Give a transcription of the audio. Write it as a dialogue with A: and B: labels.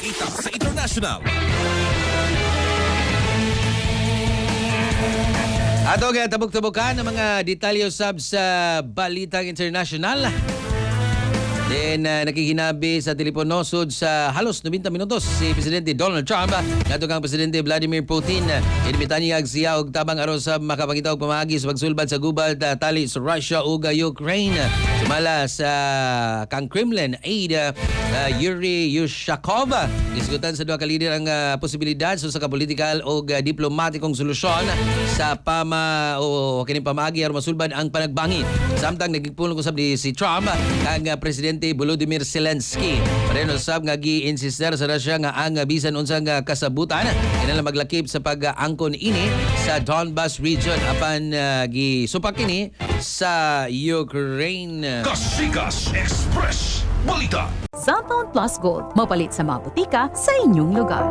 A: balita sa international.
B: Ato nga tabok-tabokan ang mga detalyo sab sa balitang international. Then nakikinabi sa teleponosod sa halos 90 minutos si Presidente Donald Trump ngadto kang Presidente Vladimir Putin. Inimbitan niya siya og tabang aron sa makapakita og pamaagi sa pagsulbad sa gubal tali sa Russia ug Ukraine. Sumala sa kang Kremlin aide Yuri Yushakov diskutan sa duha ka lider ang posibilidad sa kapolitikal o diplomatikong solusyon sa kining pamaagi aron masulbad ang panagbangi. Samtang nagigpulong usab si Trump kang Presidente Volodymyr Zelensky. Pareho sab nga gi-insister sa Russia nga ang bisan unsang kasabutan kinahanglan maglakip sa pag-angkon ini sa Donbas region apan gisupak kini sa Ukraine.
A: Kasikas Express Balita.
C: Cellphone Plus Gold. Mapalit sa mga butika sa inyong lugar.